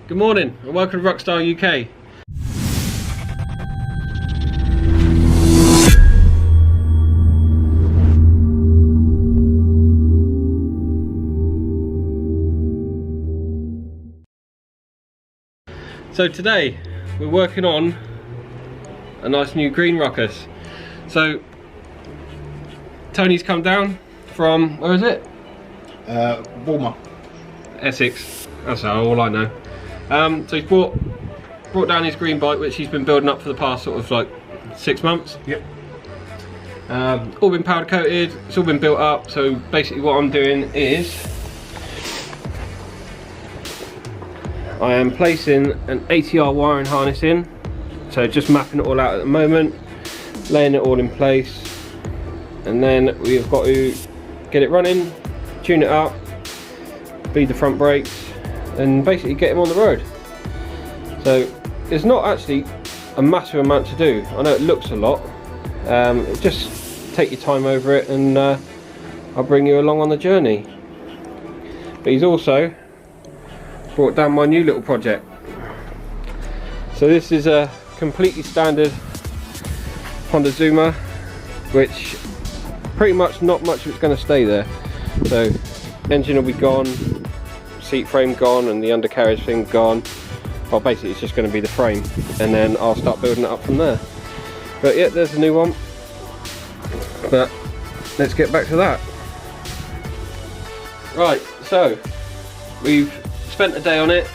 Good morning and welcome to Rockstar UK. So today we're working on a nice new green Ruckus. So Tony's come down from, where is it? Warmer. Essex, that's all I know. So he's brought down his green bike, which he's been building up for the past sort of like 6 months. Yep. All been powder coated, it's all been built up. So basically what I'm doing is I am placing an ATR wiring harness in. So just mapping it all out at the moment, laying it all in place, and then we've got to get it running, tune it up, feed the front brakes, and basically get him on the road. So it's not actually a massive amount to do. I know it looks a lot. Just take your time over it and I'll bring you along on the journey. But he's also brought down my new little project. So this is a completely standard Honda Zuma, which pretty much not much of it's going to stay there. So engine will be gone, seat frame gone, and the undercarriage thing gone. Well, basically it's just going to be the frame, and then I'll start building it up from there. But yeah, there's a new one. But let's get back to that. Right, so we've spent a day on it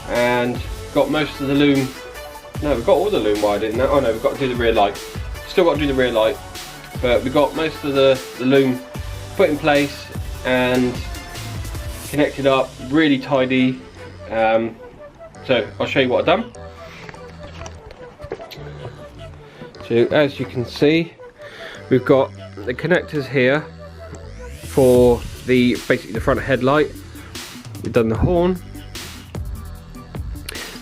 and got most of the loom. No, we've got all the loom wired in now. Oh no, we've got to do the rear light. Still got to do the rear light, but we've got most of the loom put in place and connected up, really tidy. So I'll show you what I've done. So as you can see, we've got the connectors here for the basically the front headlight. We've done the horn.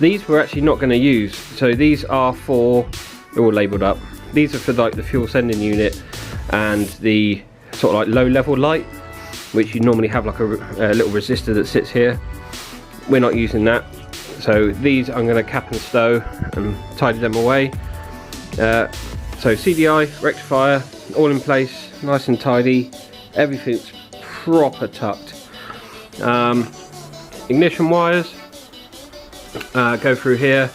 These we're actually not going to use. So these are for, they're all labelled up. These are for like the fuel sending unit and the sort of like low level light, which you normally have like a little resistor that sits here. We're not using that. So these I'm going to cap and stow and tidy them away. So CDI, rectifier, all in place, nice and tidy. Everything's proper tucked. Ignition wires go through here.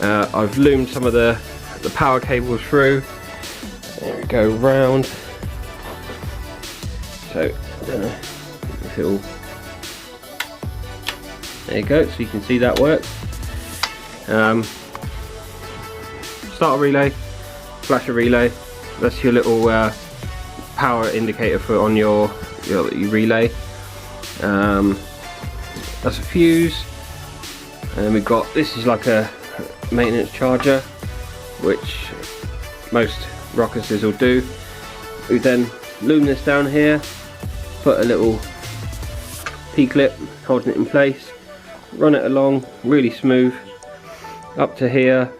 I've loomed some of the power cables through. There we go, round. So I don't know if it'll. There you go, so you can see that works. Starter relay, flasher relay. That's your little power indicator for on your relay. That's a fuse, and then we've got, this is like a maintenance charger, which most Ruckuses will do. We then loom this down here, put a little P-clip holding it in place, run it along really smooth up to here.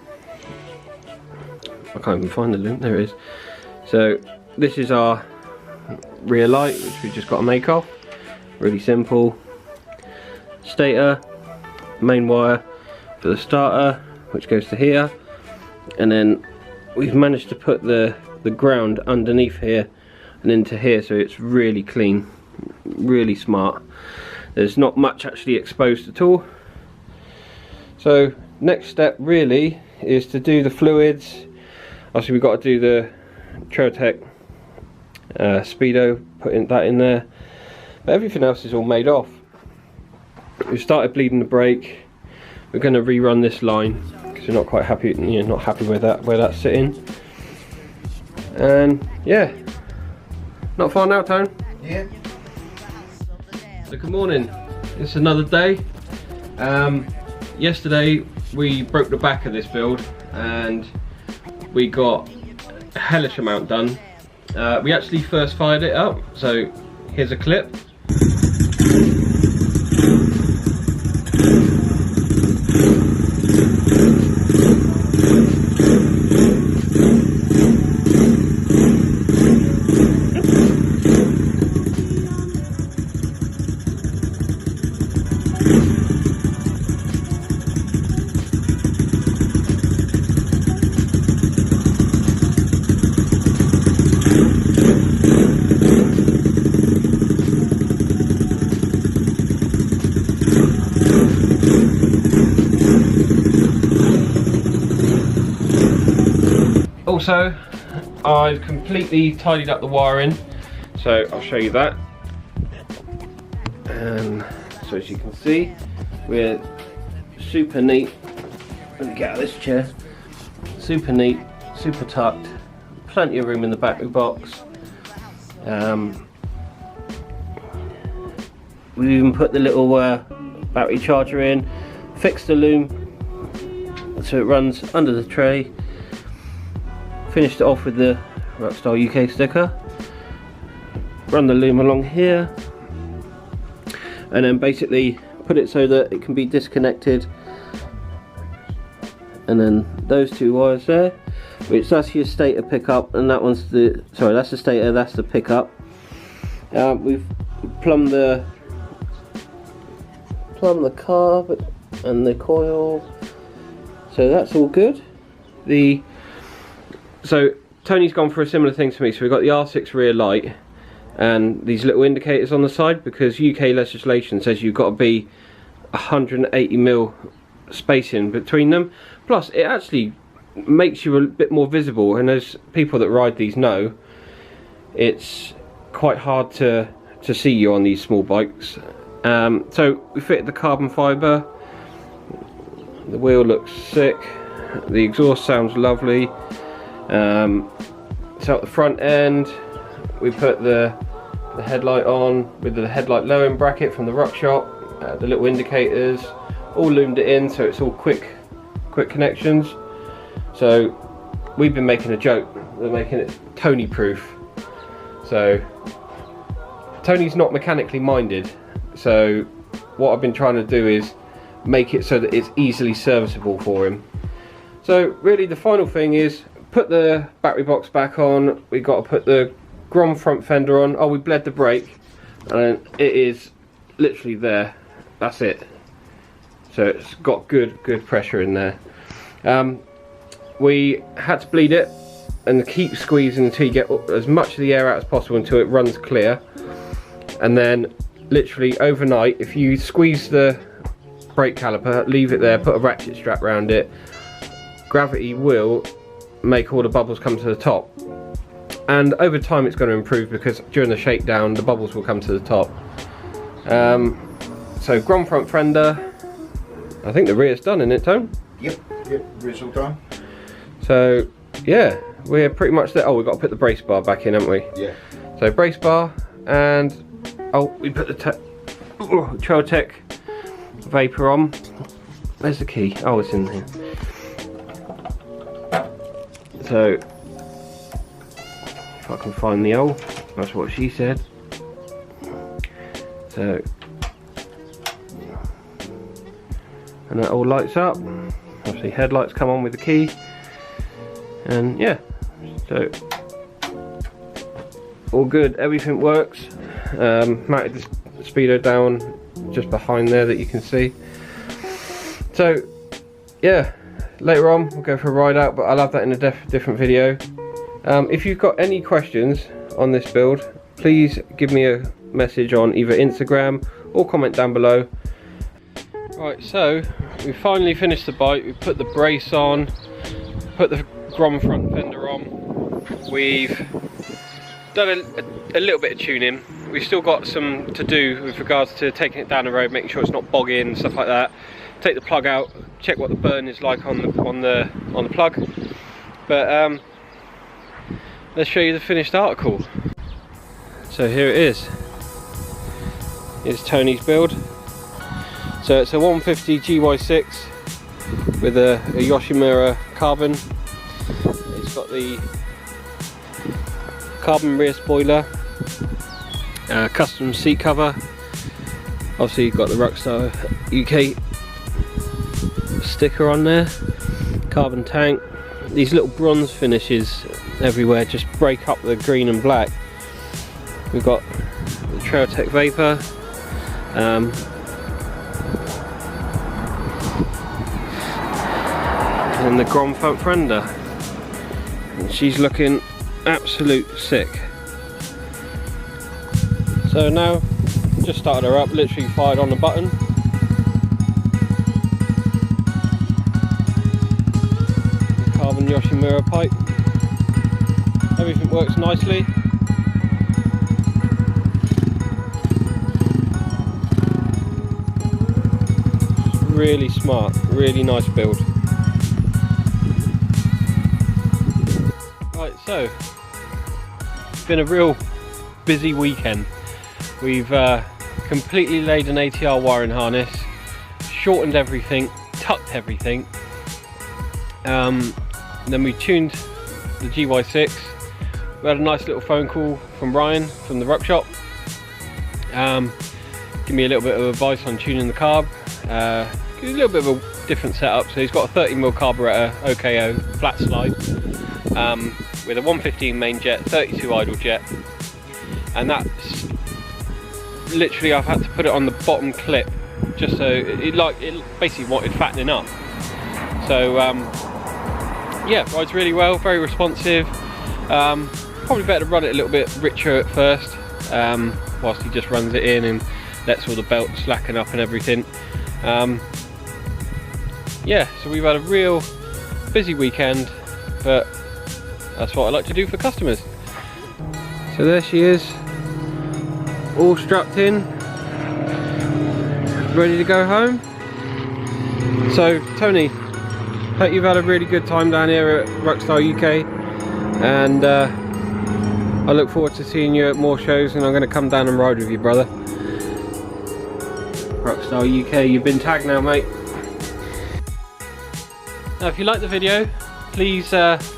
I can't even find the loom, there it is. So this is our rear light, which we've just got to make off. Really simple. Stator, main wire for the starter, which goes to here, and then we've managed to put the ground underneath here and into here, so it's really clean, really smart. There's not much actually exposed at all. So next step really is to do the fluids. Obviously we've got to do the Trotec Speedo, putting that in there, but everything else is all made off. We've started bleeding the brake. We're going to rerun this line because we're not quite happy, you know, not happy with that, where that's sitting. And yeah, not far now, Tone. Yeah. So good morning. It's another day. Yesterday we broke the back of this build and we got a hellish amount done. We actually first fired it up, so here's a clip. Also, I've completely tidied up the wiring, so I'll show you that. And so as you can see, we're super neat. Let me get out of this chair. Super neat, super tucked, plenty of room in the battery box. We even put the little battery charger in, fixed the loom so it runs under the tray, finished it off with the Ruckus UK sticker, run the loom along here, and then basically put it so that it can be disconnected, and then those two wires there, which that's your stator pickup, and that one's the, sorry, that's the stator, that's the pickup. We've plumbed the carb and the coil, so that's all good. So Tony's gone for a similar thing to me, so we've got the R6 rear light and these little indicators on the side, because UK legislation says you've got to be 180mm spacing between them. Plus it actually makes you a bit more visible, and as people that ride these know, it's quite hard to see you on these small bikes. So we fitted the carbon fibre, the wheel looks sick, the exhaust sounds lovely. So at the front end we put the headlight on with the headlight lowering bracket from the Ruck shop, the little indicators, all loomed it in so it's all quick connections. So we've been making a joke, we're making it Tony proof. So Tony's not mechanically minded, so what I've been trying to do is make it so that it's easily serviceable for him. So really the final thing is put the battery box back on. We got to put the Grom front fender on. Oh, we bled the brake and it is literally there, that's it. So it's got good pressure in there. We had to bleed it and keep squeezing until you get as much of the air out as possible until it runs clear. And then literally overnight, if you squeeze the brake caliper, leave it there, put a ratchet strap around it, gravity will make all the bubbles come to the top. And over time it's going to improve, because during the shakedown the bubbles will come to the top. So Grom front fender, I think the rear's done, isn't it, Tone? Yep, rear's all done. So yeah, we're pretty much there. Oh, we've got to put the brace bar back in, haven't we? Yeah. So brace bar, and oh, we put the Trailtech Vapor on. Where's the key? Oh, it's in here. So if I can find the old, that's what she said. So, and that all lights up. Obviously headlights come on with the key, and yeah, so all good, everything works. Mounted the speedo down just behind there that you can see. So yeah, later on we'll go for a ride out, but I'll have that in a different video. If you've got any questions on this build, please give me a message on either Instagram or comment down below. Right, so we finally finished the bike. We put the brace on, put the Grom front fender on. We've done a little bit of tuning. We've still got some to do with regards to taking it down the road, making sure it's not bogging and stuff like that. Take the plug out, check what the burn is like on the plug. But let's show you the finished article. So here it is. It's Tony's build. So it's a 150 GY6 with a Yoshimura carbon. It's got the carbon rear spoiler, custom seat cover. Obviously you've got the Ruckus UK sticker on there, carbon tank. These little bronze finishes everywhere just break up the green and black. We've got the Trailtech Vapor, and the Grom front fender, and she's looking absolute sick. So now just started her up, literally fired on the button. The carbon Yoshimura pipe, Everything works nicely. Really smart, really nice build. Right, so it's been a real busy weekend. We've completely laid an ATR wiring harness, shortened everything, tucked everything. Then we tuned the GY6. We had a nice little phone call from Ryan from the Ruck shop. Give me a little bit of advice on tuning the carb. A little bit of a different setup. So he's got a 30mm carburetor, OKO, flat slide, with a 115 main jet, 32 idle jet, and that's literally, I've had to put it on the bottom clip just so it basically wanted fattening up. So yeah, rides really well, very responsive. Probably better to run it a little bit richer at first, whilst he just runs it in and lets all the belt slacken up and everything. Yeah, so we've had a real busy weekend, but that's what I like to do for customers. So there she is, all strapped in, ready to go home. So Tony, hope you've had a really good time down here at Ruckstar UK, and I look forward to seeing you at more shows, and I'm going to come down and ride with you, brother. Ruckstar UK, you've been tagged now, mate. Now if you like the video, please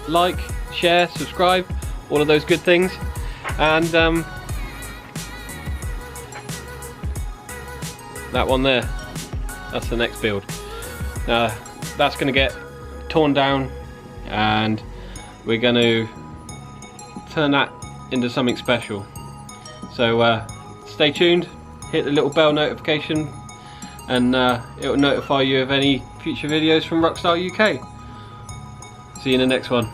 like, share, subscribe, all of those good things, and that one there, that's the next build. That's going to get torn down, and we're going to turn that into something special. So stay tuned, hit the little bell notification, and it will notify you of any future videos from Ruckstar UK. See you in the next one.